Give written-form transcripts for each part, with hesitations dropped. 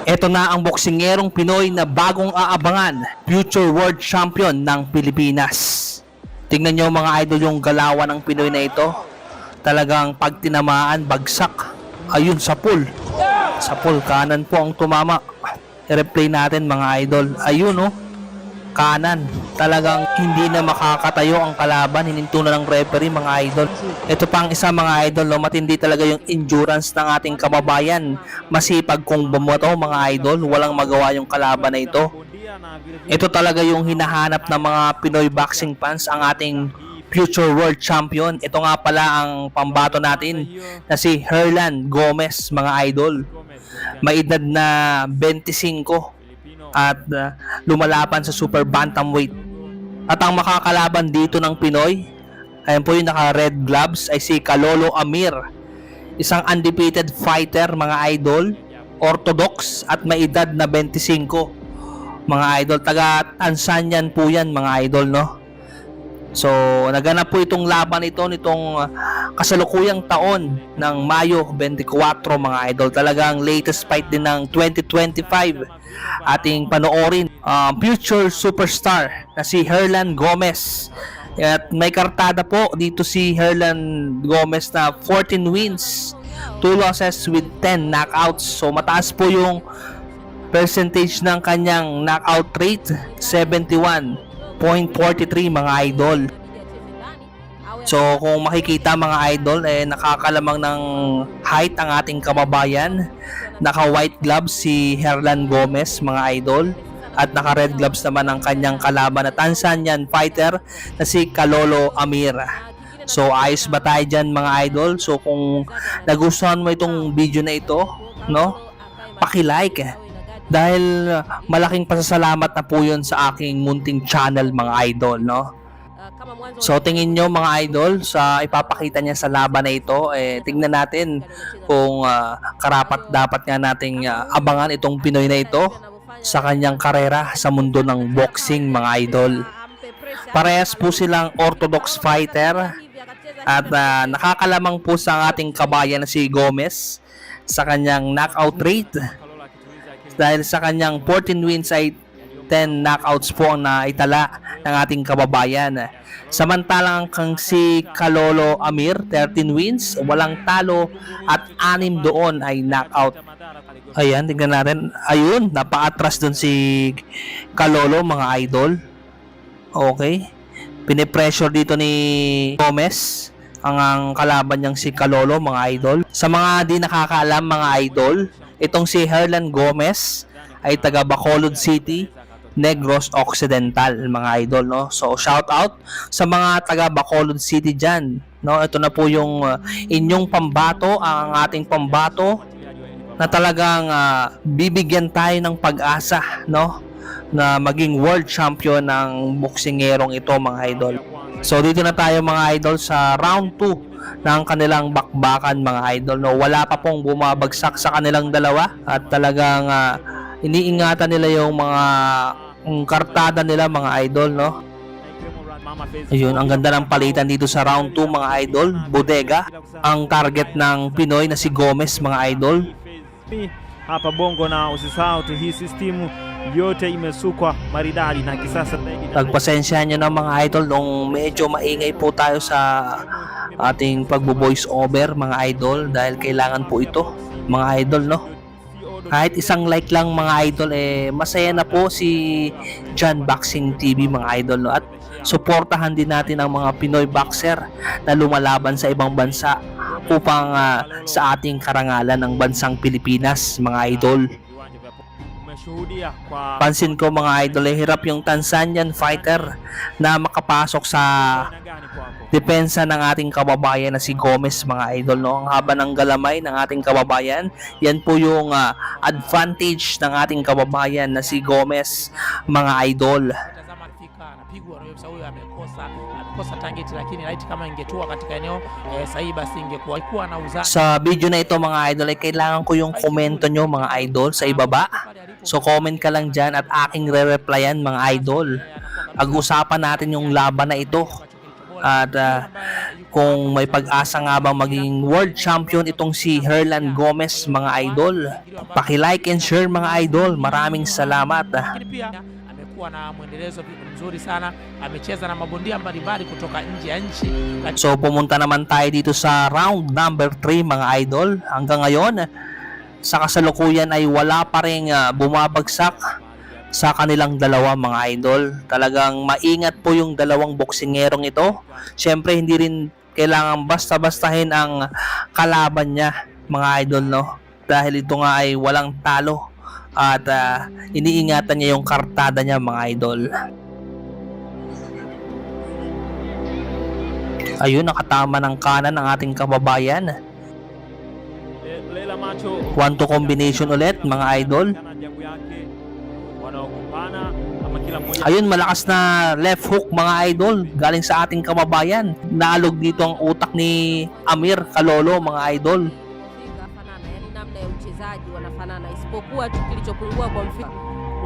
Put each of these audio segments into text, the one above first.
Ito na ang boksingerong Pinoy na bagong aabangan, future world champion ng Pilipinas. Tingnan nyo mga idol yung galawan ng Pinoy na ito. Talagang pag tinamaan, bagsak. Ayun, sa pool. Sa pool, kanan po ang tumama. I-replay natin mga idol. Ayun oh, kanan. Talagang hindi na makakatayo ang kalaban. Hininto na ng referee mga idol. Ito pang isa mga idol, no? Matindi talaga yung endurance ng ating kababayan. Masipag kung bumoto mga idol. Walang magawa yung kalaban na ito. Ito talaga yung hinahanap ng mga Pinoy boxing fans, ang ating future world champion. Ito nga pala ang pambato natin na si Herlan Gomez mga idol. May edad na 25 at lumalaban sa super bantamweight. At ang makakalaban dito ng Pinoy, ayan po yung naka red gloves, ay si Kalolo Amir. Isang undefeated fighter mga idol, orthodox at may edad na 25 mga idol. Taga Tanzanian po yan mga idol, no? So naganap po itong laban ito nitong kasalukuyang taon ng Mayo 24 mga idol. Talagang latest fight din ng 2025 ating panoorin. Future superstar na si Herlan Gomez. At may kartada po dito si Herlan Gomez na 14 wins, 2 losses with 10 knockouts. So mataas po yung percentage ng kanyang knockout rate, 71.43 mga idol. So kung makikita mga idol, nakakalamang ng height ang ating kababayan. Naka white gloves si Herlan Gomez mga idol, at naka red gloves naman ang kanyang kalaban na Tanzanian fighter na si Kalolo Amir. So ayos ba tayo dyan mga idol? So kung nagustuhan mo itong video na ito, no, paki-like, dahil malaking pasasalamat na po yun sa aking munting channel mga idol, no? So tingin nyo mga idol, sa ipapakita niya sa laban na ito, tingnan natin kung karapat dapat nga nating abangan itong Pinoy na ito sa kanyang karera sa mundo ng boxing mga idol. Parehas po silang orthodox fighter at nakakalamang po sa ating kabayan na si Gomez sa kanyang knockout rate. Dahil sa kanyang 14 wins ay 10 knockouts po ang naitala ng ating kababayan. Samantalang kang si Kalolo Amir, 13 wins, walang talo at 6 doon ay knockout. Ayan, tingnan natin. Ayun, napaatras doon si Kalolo mga idol. Okay. Pinipressure dito ni Gomez ang kalaban niyang si Kalolo mga idol. Sa mga di nakakaalam mga idol, itong si Herlan Gomez ay taga Bacolod City, Negros Occidental mga idol, no? So shout out sa mga taga Bacolod City diyan, no? Ito na po yung inyong pambato, ang ating pambato na talagang bibigyan tayo ng pag-asa, no, na maging world champion ng boksingerong ito mga idol. So dito na tayo mga idol sa round 2 ng kanilang bakbakan mga idol, no? Wala pa pong bumabagsak sa kanilang dalawa at talagang iniingatan nila yung mga kartada nila mga idol, no? Ayun, ang ganda ng palitan dito sa round 2 mga idol. Bodega ang target ng Pinoy na si Gomez mga idol. Hapa Bongo, na usisahau tu hii sistimu yote imesukwa maridadi na kisasa. Pagpasensya nyo na mga idol nung medyo maingay po tayo sa ating pagbo-voice over mga idol, dahil kailangan po ito mga idol, no? Kahit isang like lang mga idol, masaya na po si John Boxing TV mga idol, no? At suportahan din natin ang mga Pinoy boxer na lumalaban sa ibang bansa upang sa ating karangalan ng bansang Pilipinas mga idol. Pansin ko mga idol, hirap yung Tanzanian fighter na makapasok sa depensa ng ating kababayan na si Gomez mga idol, no? Ang haba ng galamay ng ating kababayan, yan po yung advantage ng ating kababayan na si Gomez mga idol. Sa video na ito mga idol, ay kailangan ko yung komento nyo mga idol sa ibaba. So comment ka lang dyan at aking re-replyan mga idol. Pag-usapan natin yung laban na ito. At kung may pag-asa nga bang maging world champion itong si Herlan Gomez mga idol. Paki-like and share mga idol. Maraming salamat. Lakini pia amekuwa na mwendelezo mzuri sana, amecheza na mabondia mbalimbali kutoka nje ya nchi. So pumunta naman tayo dito sa round number 3 mga idol. Hanggang ngayon sa kasalukuyan ay wala pa ring bumabagsak sa kanilang dalawa mga idol. Talagang maingat po yung dalawang boksingerong ito. Siyempre hindi rin kailangan basta-bastahin ang kalaban niya mga idol, no? Dahil ito nga ay walang talo at iniingatan niya yung kartada niya mga idol. Ayun, nakatama ng kanan ng ating kababayan. Leila Macho 1-2 combination ulit mga idol. na jabu yake wanaokumbana ama kila mmoja Ayun, malakas na left hook mga idol galing sa ating kababayan. Naalog dito ang utak ni Amir Kalolo mga idol. Fanana, yani namna ya uchezaji wanafanana, isipokuwa tu kilichopungua kwa mfano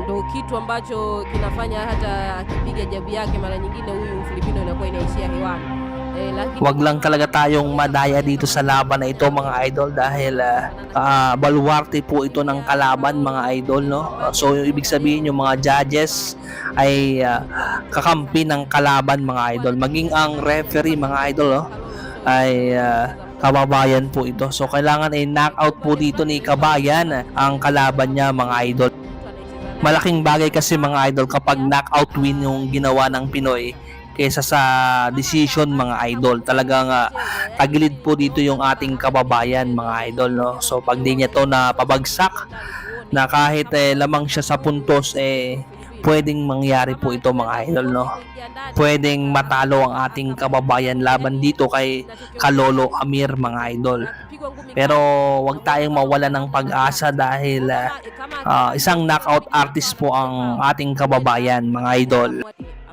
ndo kitu ambacho kinafanya hata akipiga jabu yake mara nyingine huyu Mfilipino inakuwa inaishia hewani. Lakini Wag lang talaga tayong madaya dito sa laban na ito mga idol dahil baluarte po ito ng kalaban mga idol, no? So ibig sabihin yung mga judges ay kakampi ng kalaban mga idol. Maging ang referee mga idol, no? Ay kababayan po ito. So kailangan ay knockout po dito ni Kabayan ang kalaban niya mga idol. Malaking bagay kasi mga idol kapag knockout win yung ginawa ng Pinoy kaysa sa decision mga idol. Talagang tagilid po dito yung ating kababayan mga idol, no? So pag di niya to na pabagsak na kahit lamang siya sa puntos pwedeng mangyari po ito mga idol, no? Pwedeng matalo ang ating kababayan laban dito kay Kalolo Amir mga idol. Pero wag tayong mawala ng pag-asa dahil isang knockout artist po ang ating kababayan mga idol.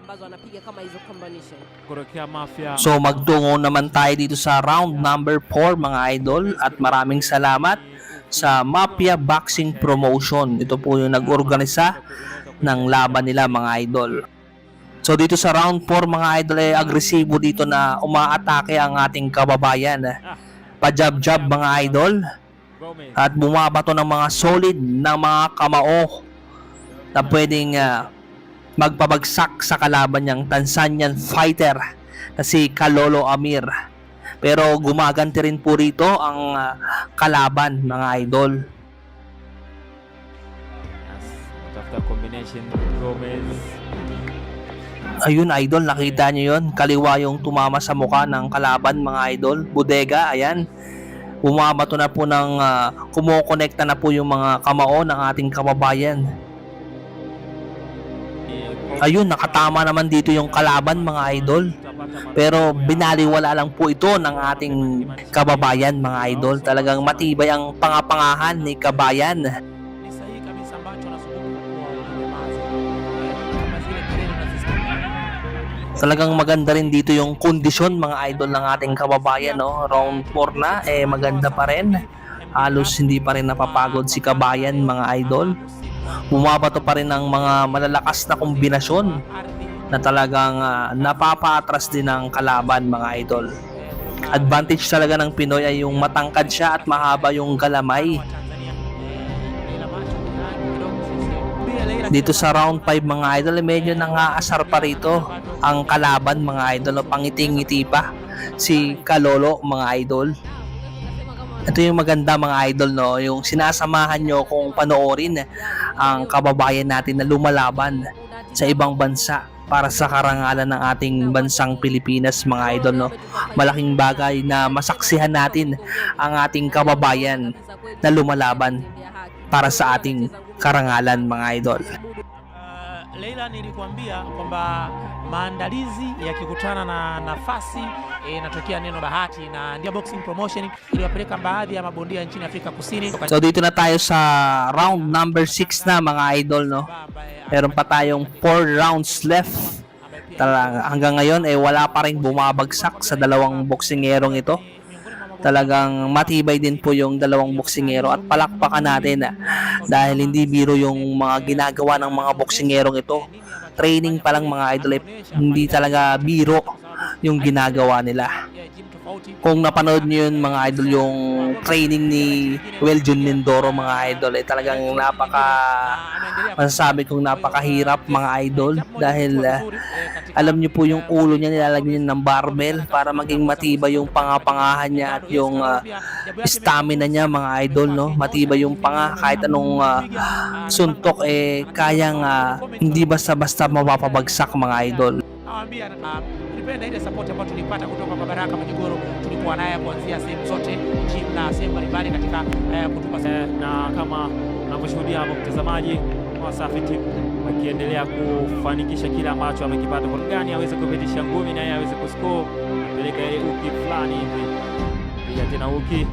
ambazo anapiga kama hizo combination. kuelekea Mafia. So magtungo naman tayo dito sa round number 4 mga idol at maraming salamat sa Mafia Boxing Promotion. Ito po yung nag-organisa ng laban nila mga idol. So dito sa round 4 mga idol ay agresibo dito na umaatake ang ating kababayan. Pa-jab-jab mga idol Gomez. at bumabato ng mga solid na mga kamao na pwedeng magpabagsak sa kalaban niyang Tanzanian fighter na si Kalolo Amir. Pero gumaganti rin po rito ang kalaban mga idol. Tafuta combination Gomez. Ayun idol, nakita niyo yun? Kaliwa yung tumama sa mukha ng kalaban mga idol. Bodega, ayan. Bumabato na po ng kumukonekta na po yung mga kamao ng ating kababayan. Ayun, nakatama naman dito yung kalaban mga idol. Pero binaliwala lang po ito ng ating kababayan mga idol. Talagang matibay ang pangapangahan ni Kabayan. Ni sahihi kabisa ambacho anazunguka kwa unyamazi. Kama zile kelele unazisikia. Talagang maganda rin dito yung kondisyon mga idol ng ating kababayan, no? Round 4 na, maganda pa rin. Halos hindi pa rin napapagod si Kabayan mga idol. Bumabato pa rin ng mga malalakas na kombinasyon na talagang napapaatras din ng kalaban mga idol. Advantage talaga ng Pinoy ay yung matangkad siya at mahaba yung galamay. Dito sa round 5 mga idol, medyo nangaasar pa rito ang kalaban mga idol. Pangiting-ngiti pa si Kalolo mga idol. Ito yung maganda mga idol, no? Yung sinasamahan nyo kung panoorin ang kababayan natin na lumalaban sa ibang bansa para sa karangalan ng ating bansang Pilipinas mga idol, no? Malaking bagay na masaksihan natin ang ating kababayan na lumalaban para sa ating karangalan mga idol. Leila, nilikuambia kwamba maandalizi yakikutana na nafasi inatokea neno bahati, na ndio Boxing Promotion iliwapeleka baadhi ya mabondia nchini Afrika Kusini. So dito na tayo sa round number 6 na mga idol, no? Meron pa tayong 4 rounds left. Talaga, hanggang ngayon wala pa rin bumabagsak sa dalawang boksingerong ito. Talagang matibay din po yung dalawang boksingero at palakpakan natin dahil hindi biro yung mga ginagawa ng mga boksingerong ito. Training pa lang mga idol, hindi talaga biro yung ginagawa nila. Kung napanood nyo yun mga idol, yung training ni Weljon Mindoro mga idol, talagang masasabi kong napakahirap mga idol, dahil alam nyo po yung ulo niya nilalagyan niya ng barbell para maging matibay yung pangapangahan niya at yung stamina niya mga idol, no? Matibay yung panga, kahit anong suntok kayang hindi basta-basta mapapabagsak mga idol. Nawaambia nilipenda ile support ambayo tulipata kutoka kwa Baraka Mjigoro, tulikuwa naye kuanzia sehemu zote gym na sehemu mbalimbali katika kutupa na kama unavyoshuhudia hapo mtazamaji, Wasafi Team wakiendelea kufanikisha kile ambacho amekipata, kwa gani aweze kupitisha ngumi na yeye aweze kuscore, peleka ile uki fulani hivi, piga tena uki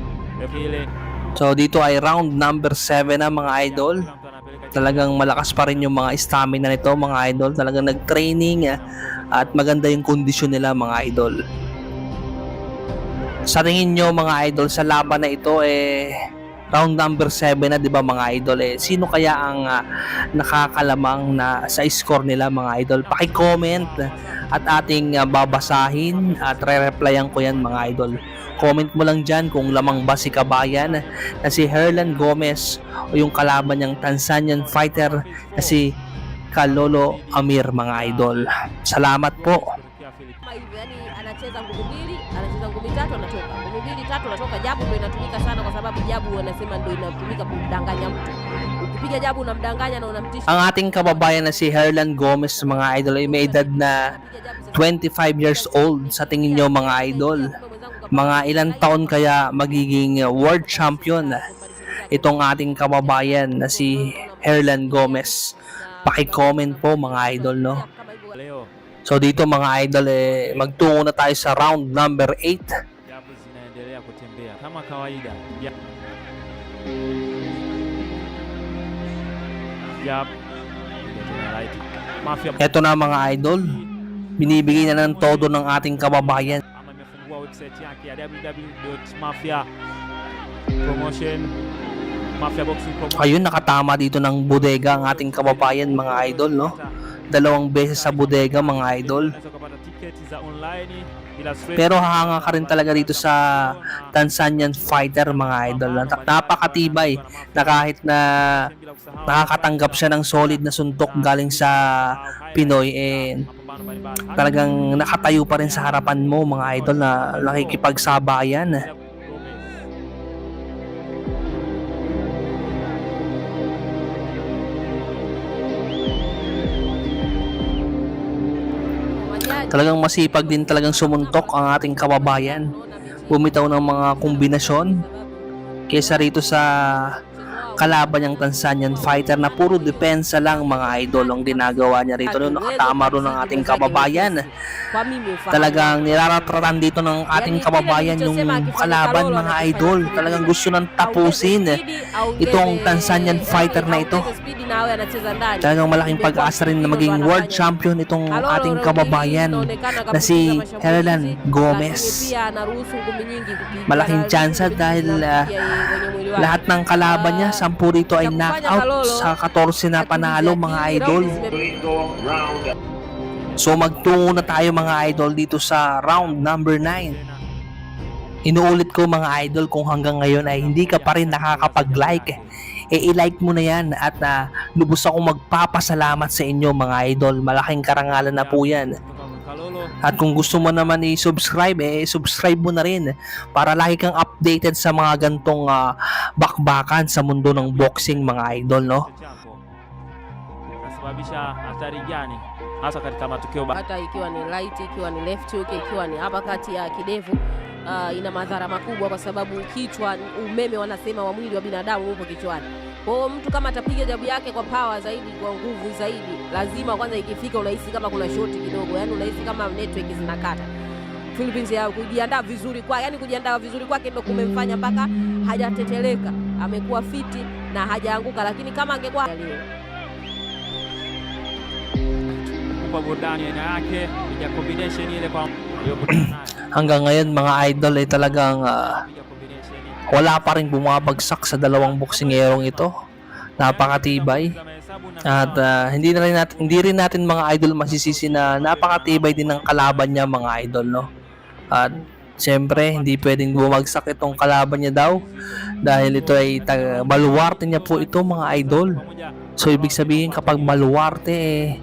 ile. So dito ay round number 7 na mga idol. Talagang malakas pa rin yung mga stamina nito mga idol, talagang nag-training at maganda yung kondisyon nila mga idol. Sa tingin nyo mga idol, sa laban na ito round number 7 na, di ba mga idol, sino kaya ang nakakalamang na sa score nila mga idol? Paki-comment at ating babasahin at re-replyan ko yan mga idol. Comment mo lang dyan kung lamang ba si kabayan na si Herlan Gomez o yung kalaban niyang Tanzanian fighter na si Kalolo Amir mga idol. Salamat po. Yani anacheza ngumi mbili, anacheza ngumi tatu, anatoka ngumi mbili tatu, anatoka. Jabu ndio inatumika sana, kwa sababu jabu wanasema ndio inatumika kumdanganya mtu. Ukipiga jabu unamdanganya na unamtisha. Ang ating kababayan na si Herlan Gomez mga idol ay may edad na 25 years old. Sa tingin nyo mga idol, mga ilang taon kaya magiging world champion itong ating kababayan na si Herlan Gomez? Paki-comment po mga idol, no? So dito mga idol, magtungo na tayo sa round number 8. Jabu zinaendelea kutembea kama kawaida. Jab. Mafia. Ito na mga idol, binibigay na ng todo ng ating kababayan. Ama imefungua website yake ya www.mafia promotion, Mafia Boxing Promotion. Ayun, nakatama dito ng bodega ang ating kababayan mga idol, no? 2 beses sa bodega mga idol. Pero hahanga ka rin talaga dito sa Tanzanian fighter mga idol. Napakatibay na kahit na nakakatanggap siya ng solid na suntok galing sa Pinoy, talagang nakatayo pa rin sa harapan mo mga idol na nakikipagsabayan. Talagang masipag din talagang sumuntok ang ating kababayan. Bumitaw ng mga kombinasyon kesa rito sa kalaban niyang Tanzanian fighter na puro depensa lang mga idol ang ginagawa niya rito. Nakatama ron ng ating kababayan. Talagang niraratratan dito ng ating kababayan yung kalaban mga idol. Talagang gusto nang tapusin itong Tanzanian fighter na ito. Talagang malaking pag-asa rin na maging world champion itong ating kababayan na si Herlan Gomez. Malaking tsansa dahil lahat ng kalaban niya 10 rito ay knockout, sa 14 na panalo mga idol. So magtungo na tayo mga idol dito sa round number 9. Inuulit ko mga idol, kung hanggang ngayon ay hindi ka pa rin nakakapag-like, i-like mo na yan at lubos akong magpapasalamat sa inyo mga idol. Malaking karangalan na po yan. At kung gusto mo naman i-subscribe, subscribe mo na rin para lagi kang updated sa mga gantong bakbakan sa mundo ng boxing mga idol, no? Kasababisha hatari gani hasa katika matukio hata ikiwa ni right, ikiwa ni left hook, ikiwa ni hapa kati ya kidevu, ina madhara makubwa, kwa sababu kichwa, umeme wanasema wa mwili wa binadamu upo kichwani. Kwa hiyo mtu kama atapiga jabu yake kwa power zaidi, kwa nguvu zaidi, lazima kwanza ikifika unahisi kama kuna shoti kidogo, yani unahisi kama network zinakata. Philippines ya kujiandaa vizuri kwa, yani kujiandaa vizuri kwake ndio kumemfanya mpaka hajateteleka, amekuwa fiti na hajaanguka, lakini kama angekuwa kwa burudani aina yake ya combination ile kwa hanggang ngayon mga idol ay talagang wala pa rin bumabagsak sa dalawang boksingerong ito. Napakatibay. At hindi rin natin mga idol masisisi na napakatibay din ng kalaban niya mga idol, no? At Siyempre, hindi pwedeng bumagsak itong kalaban niya daw dahil ito ay baluarte niya po ito mga idol. So ibig sabihin kapag baluarte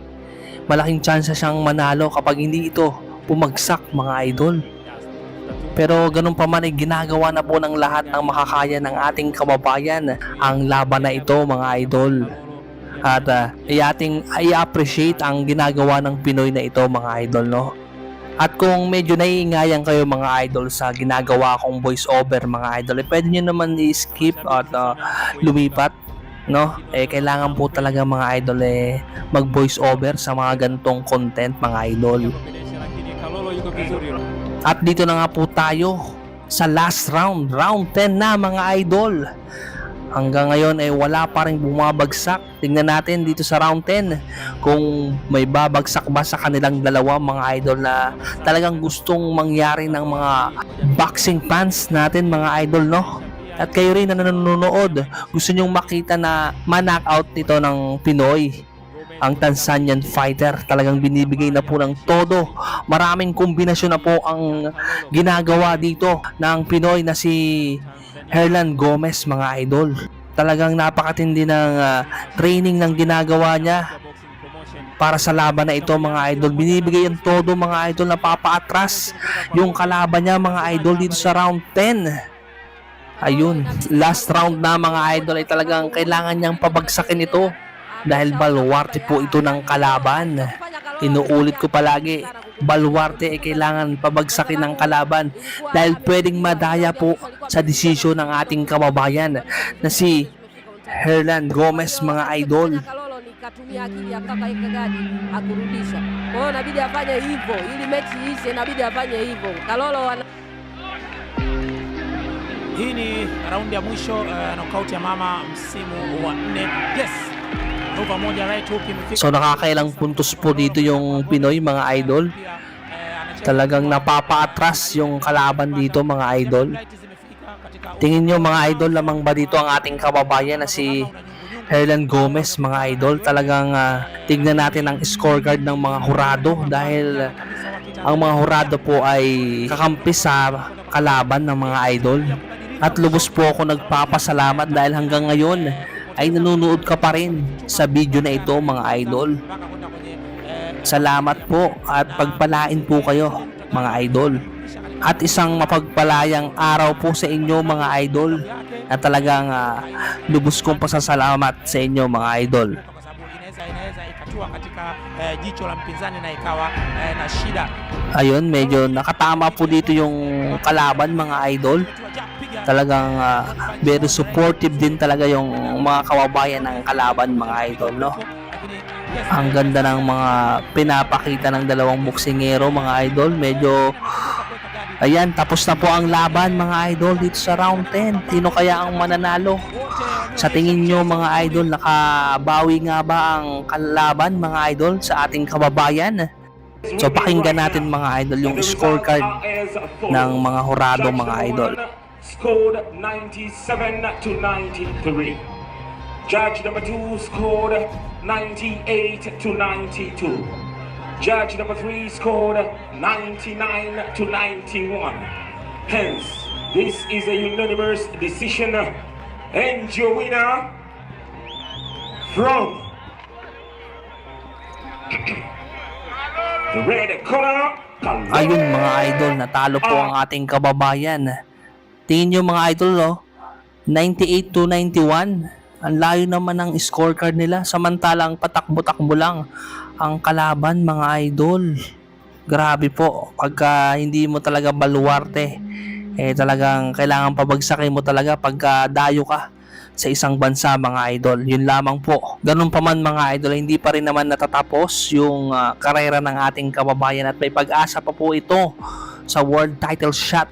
malaking chance siyang manalo kapag hindi ito bumagsak mga idol. Pero ganun pa man ay ginagawa na po ng lahat ng makakaya ng ating kababayan ang laban na ito mga idol. At i-appreciate ang ginagawa ng Pinoy na ito mga idol, no? At kung medyo naiingayan kayo mga idol sa ginagawa kong voice over mga idol, pwede nyo naman i-skip at lumipat, no? Kailangan po talaga mga idol mag voice over sa mga ganitong content mga idol. At dito na nga po tayo sa last round, round 10 na mga idol. Hanggang ngayon wala pa rin bumabagsak. Tingnan natin dito sa round 10 kung may babagsak ba sa kanilang dalawa mga idol na talagang gustong mangyari ng mga boxing fans natin mga idol, no? At kayo rin na nanonood, gusto nyong makita na ma-knockout nito ng Pinoy ang Tanzanian fighter. Talagang binibigay na po ng todo. Maraming kombinasyon na po ang ginagawa dito ng Pinoy na si Herlan Gomez mga idol. Talagang napakatindi ng training ng ginagawa niya para sa laban na ito mga idol. Binibigay ang todo mga idol, na papaatras yung kalaban niya mga idol dito sa round 10. Ayun, last round na mga idol ay talagang kailangan niyang pabagsakin ito dahil baluarte po ito ng kalaban. Inuulit ko palagi, baluarte kailangan pabagsakin ng kalaban dahil pwedeng madaya po sa desisyon ng ating kababayan na si Herlan Gomez mga idol. Katumia akili ya kaka Ikagadi akurudisha. Kwa hiyo inabidi afanye hivyo ili mechi ishe, inabidi afanye hivyo. Kalolo Hii ni raundi ya mwisho knockout ya mama msimu wa 4. Yes. Over moja right hook imefika. So nakakailang puntos po dito yung Pinoy mga idol. Talagang napapaatras yung kalaban dito mga idol. Tingin nyo mga idol, lamang ba dito ang ating kababayan na si Herlan Gomez mga idol? Talagang tignan natin ang scorecard ng mga hurado dahil ang mga hurado po ay kakampi sa kalaban ng mga idol. At lubos po ako nagpapasalamat dahil hanggang ngayon ay nanonood ka pa rin sa video na ito mga idol. Salamat po at pagpalain po kayo mga idol. At isang mapagpalayang araw po sa inyo mga idol, na talagang lubos kong pasasalamat sa inyo mga idol. Inaweza ikatua katika jicho la mpinzani na ikawa na shida. Ayun, medyo nakatama po dito yung kalaban mga idol. Talagang very supportive din talaga yung mga kababayan ng kalaban mga idol, no? Ang ganda ng mga pinapakita ng dalawang boksingero mga idol. Medyo ayan, tapos na po ang laban mga idol dito sa round 10. Sino kaya ang mananalo? Sa tingin nyo mga idol, nakabawi nga ba ang kalaban mga idol sa ating kababayan? So pakinggan natin mga idol yung scorecard ng mga hurado mga idol. Scored 97 to 93. Judge number 2 scored 98 to 92. Judge number 3 scored 99 to 91. Hence, this is a unanimous decision, and your winner from the red corner. Ayun mga idol, natalo po ang ating kababayan. Tingin nyo mga idol, no? 98 to 91. Ang layo naman ng scorecard nila. Samantalang patakbo-takbo lang ang kalaban mga idol. Grabe po. Pagka hindi mo talaga baluarte, talagang kailangan pabagsakin mo talaga pagka dayo ka sa isang bansa mga idol. Yun lamang po. Ganun pa man mga idol, hindi pa rin naman natatapos yung karera ng ating kababayan at may pag-asa pa po ito sa world title shot